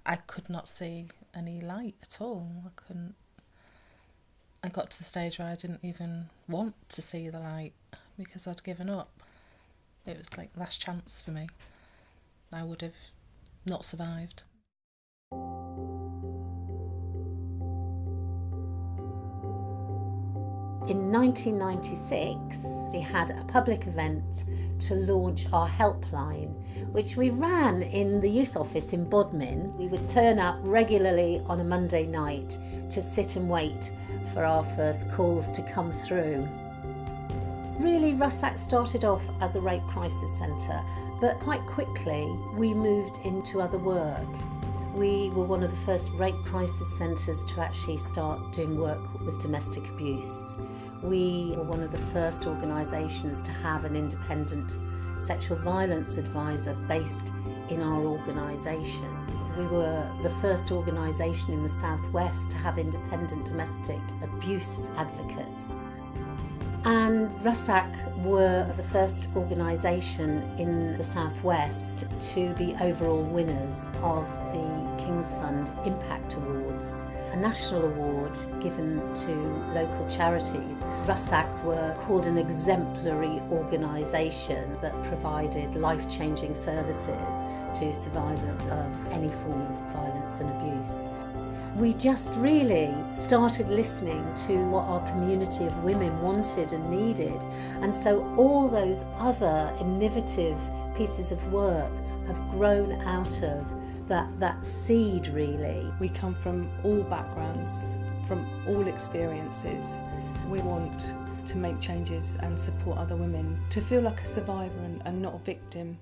I could not see any light at all. I got to the stage where I didn't even want to see the light because I'd given up. It was like last chance for me. I would have not survived. In 1996, we had a public event to launch our helpline, which we ran in the youth office in Bodmin. We would turn up regularly on a Monday night to sit and wait for our first calls to come through. Really, Russack started off as a rape crisis centre, but quite quickly we moved into other work. We were one of the first rape crisis centres to actually start doing work with domestic abuse. We were one of the first organisations to have an independent sexual violence advisor based in our organisation. We were the first organisation in the Southwest to have independent domestic abuse advocates. And Russack were the first organisation in the Southwest to be overall winners of the King's Fund Impact Awards, a national award given to local charities. Russack were called an exemplary organisation that provided life-changing services to survivors of any form of violence and abuse. We just really started listening to what our community of women wanted and needed. And so all those other innovative pieces of work have grown out of that seed, really. We come from all backgrounds, from all experiences. We want to make changes and support other women to feel like a survivor and not a victim.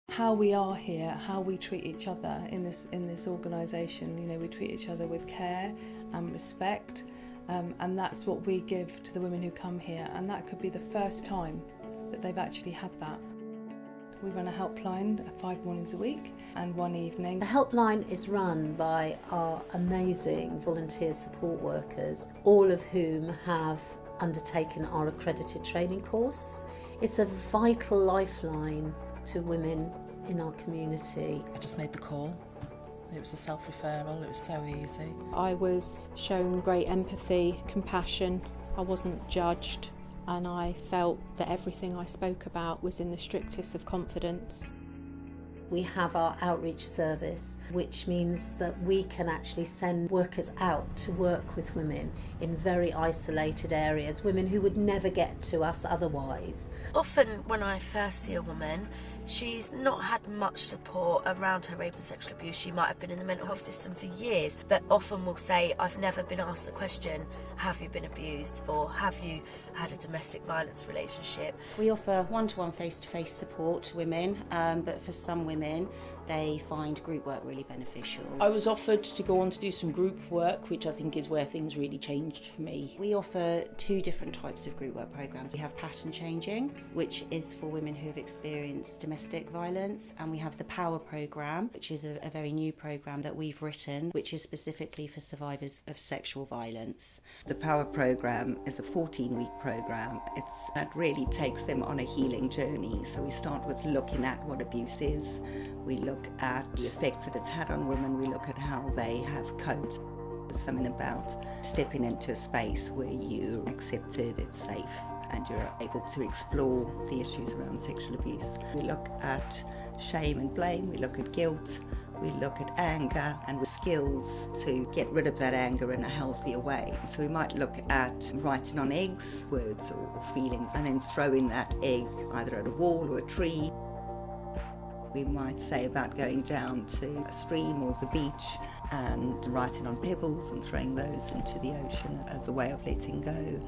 How we are here, how we treat each other in this organisation, we treat each other with care and respect, and that's what we give to the women who come here, and that could be the first time that they've actually had that. We run a helpline 5 mornings a week and 1 evening. The helpline is run by our amazing volunteer support workers, all of whom have undertaken our accredited training course. It's a vital lifeline to women in our community. I just made the call. It was a self-referral, it was so easy. I was shown great empathy, compassion. I wasn't judged, and I felt that everything I spoke about was in the strictest of confidence. We have our outreach service, which means that we can actually send workers out to work with women in very isolated areas, women who would never get to us otherwise. Often when I first see a woman, she's not had much support around her rape and sexual abuse. She might have been in the mental health system for years, but often will say, I've never been asked the question, have you been abused, or have you had a domestic violence relationship? We offer one-to-one face-to-face support to women, but for some women they find group work really beneficial. I was offered to go on to do some group work, which I think is where things really changed for me. We offer 2 different types of group work programmes. We have pattern changing, which is for women who have experienced domestic violence, and we have the Power programme, which is a very new programme that we've written, which is specifically for survivors of sexual violence. The Power programme is a 14-week programme. That really takes them on a healing journey. So we start with looking at what abuse is. We look at the effects that it's had on women. We look at how they have coped. There's something about stepping into a space where you're accepted, it's safe, and you're able to explore the issues around sexual abuse. We look at shame and blame. We look at guilt. We look at anger and with skills to get rid of that anger in a healthier way. So we might look at writing on eggs, words or feelings, and then throwing that egg either at a wall or a tree. We might say about going down to a stream or the beach and writing on pebbles and throwing those into the ocean as a way of letting go.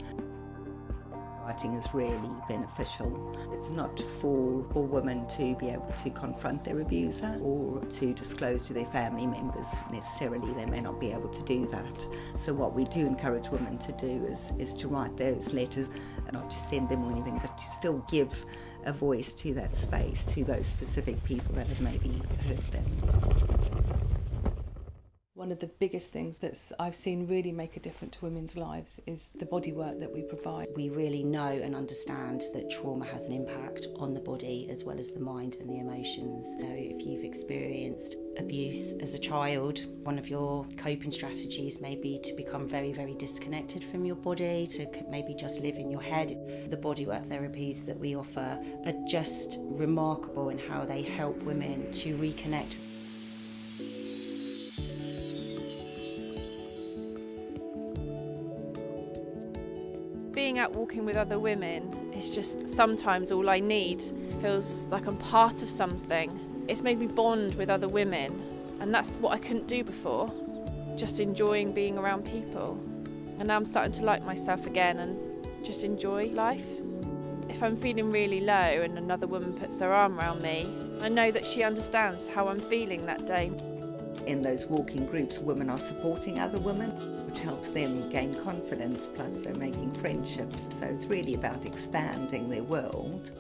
Writing is really beneficial. It's not for women to be able to confront their abuser or to disclose to their family members necessarily. They may not be able to do that. So what we do encourage women to do is to write those letters, not to send them or anything, but to still give a voice to that space, to those specific people that have maybe hurt them. One of the biggest things that I've seen really make a difference to women's lives is the bodywork that we provide. We really know and understand that trauma has an impact on the body as well as the mind and the emotions. So if you've experienced abuse as a child, one of your coping strategies may be to become very, very disconnected from your body, to maybe just live in your head. The bodywork therapies that we offer are just remarkable in how they help women to reconnect. Being out walking with other women is just sometimes all I need. It feels like I'm part of something. It's made me bond with other women, and that's what I couldn't do before, just enjoying being around people. And now I'm starting to like myself again and just enjoy life. If I'm feeling really low and another woman puts their arm around me, I know that she understands how I'm feeling that day. In those walking groups, women are supporting other women, which helps them gain confidence, plus they're making friendships. So it's really about expanding their world.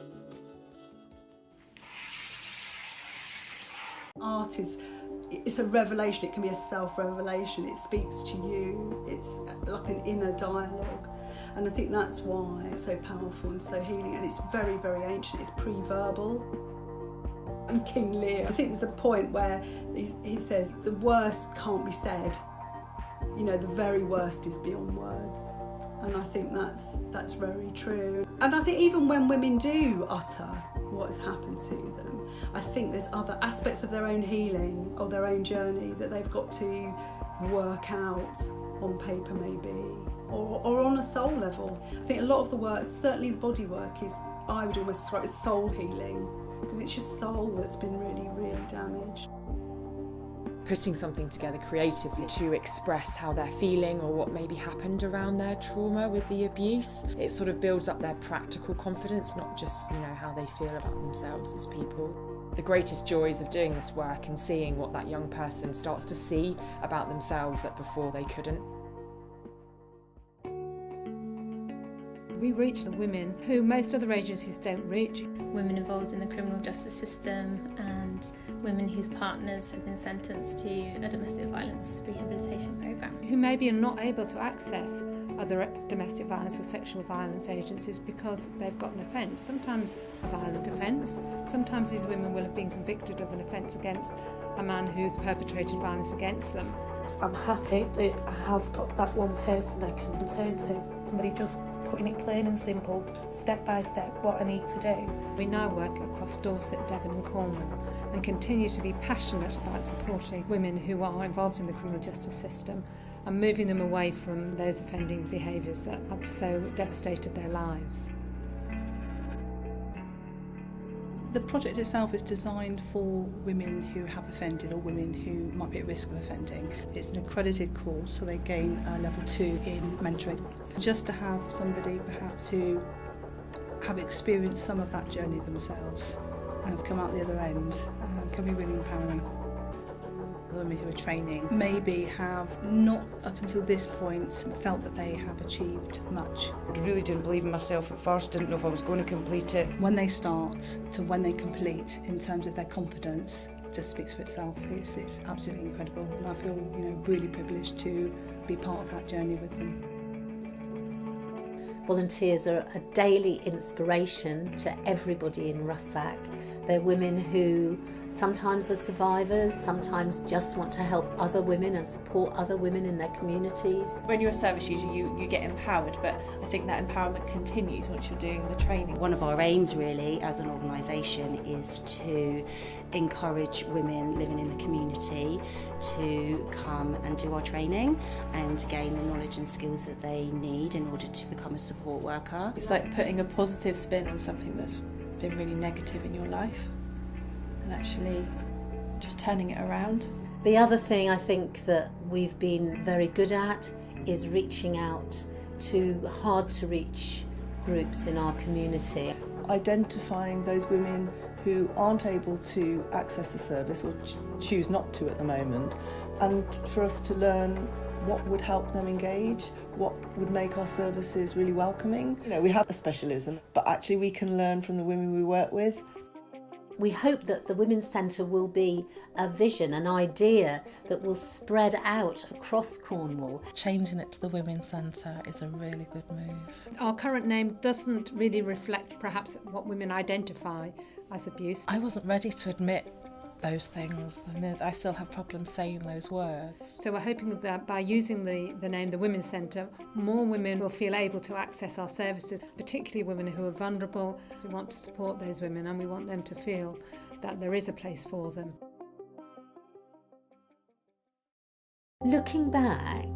Art it's a revelation, it can be a self-revelation, it speaks to you, it's like an inner dialogue. And I think that's why it's so powerful and so healing, and it's very, very ancient, it's pre-verbal. And King Lear, I think there's a point where he says, the worst can't be said, you know, the very worst is beyond words. And I think that's very true. And I think even when women do utter what has happened to them, I think there's other aspects of their own healing or their own journey that they've got to work out on paper maybe, or on a soul level. I think a lot of the work, certainly the body work, is, I would almost describe it as soul healing, because it's your soul that's been really, really damaged. Putting something together creatively to express how they're feeling or what maybe happened around their trauma with the abuse, it sort of builds up their practical confidence, not just, you know, how they feel about themselves as people. The greatest joys of doing this work and seeing what that young person starts to see about themselves that before they couldn't. We reach the women who most other agencies don't reach. Women involved in the criminal justice system and women whose partners have been sentenced to a domestic violence rehabilitation programme. Who maybe are not able to access other domestic violence or sexual violence agencies because they've got an offence, sometimes a violent offence. Sometimes these women will have been convicted of an offence against a man who's perpetrated violence against them. I'm happy that I have got that one person I can turn to. Somebody just putting it plain and simple, step by step, what I need to do. We now work across Dorset, Devon and Cornwall and continue to be passionate about supporting women who are involved in the criminal justice system and moving them away from those offending behaviours that have so devastated their lives. The project itself is designed for women who have offended or women who might be at risk of offending. It's an accredited course, so they gain a level 2 in mentoring. Just to have somebody perhaps who have experienced some of that journey themselves and have come out the other end can be really empowering. The women who are training maybe have not up until this point felt that they have achieved much. I really didn't believe in myself at first, didn't know if I was going to complete it. When they start to when they complete, in terms of their confidence, just speaks for itself. It's absolutely incredible, and I feel, you know, really privileged to be part of that journey with them. Volunteers are a daily inspiration to everybody in Russack. They're women who sometimes are survivors, sometimes just want to help other women and support other women in their communities. When you're a service user, you get empowered, but I think that empowerment continues once you're doing the training. One of our aims really as an organisation is to encourage women living in the community to come and do our training and gain the knowledge and skills that they need in order to become a support worker. It's like putting a positive spin on something that's been really negative in your life and actually just turning it around. The other thing I think that we've been very good at is reaching out to hard to reach groups in our community. Identifying those women who aren't able to access the service or choose not to at the moment, and for us to learn what would help them engage, what would make our services really welcoming. You know, we have a specialism, but actually we can learn from the women we work with. We hope that the Women's Centre will be a vision, an idea that will spread out across Cornwall. Changing it to the Women's Centre is a really good move. Our current name doesn't really reflect perhaps what women identify as abuse. I wasn't ready to admit those things. I still have problems saying those words. So we're hoping that by using the name the Women's Centre, more women will feel able to access our services, particularly women who are vulnerable. We want to support those women and we want them to feel that there is a place for them. Looking back,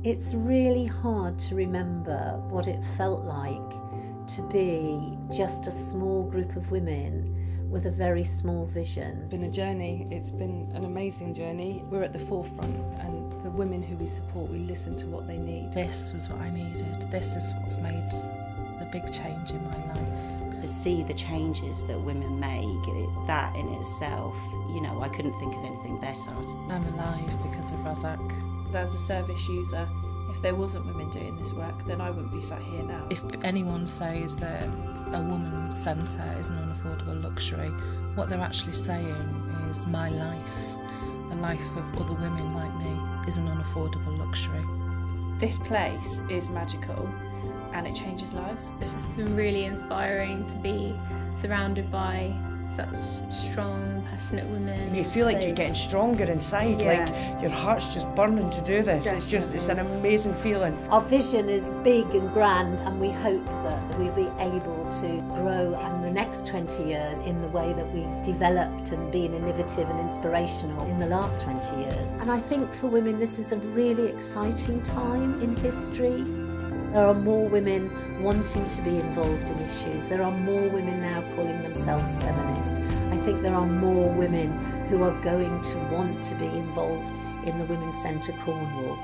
it's really hard to remember what it felt like to be just a small group of women with a very small vision. It's been a journey, it's been an amazing journey. We're at the forefront, and the women who we support, we listen to what they need. This was what I needed. This is what's made the big change in my life. To see the changes that women make, that in itself, you know, I couldn't think of anything better. I'm alive because of Razak. As a service user, if there wasn't women doing this work, then I wouldn't be sat here now. If anyone says that a woman's centre is an unaffordable luxury, what they're actually saying is my life, the life of other women like me, is an unaffordable luxury. This place is magical and it changes lives. It's just been really inspiring to be surrounded by such strong, passionate women. You feel like you're getting stronger inside, like your heart's just burning to do this. Definitely. It's an amazing feeling. Our vision is big and grand, and we hope that we'll be able to grow in the next 20 years in the way that we've developed and been innovative and inspirational in the last 20 years. And I think for women this is a really exciting time in history. There are more women wanting to be involved in issues. There are more women now calling themselves feminists. I think there are more women who are going to want to be involved in the Women's Centre Cornwall.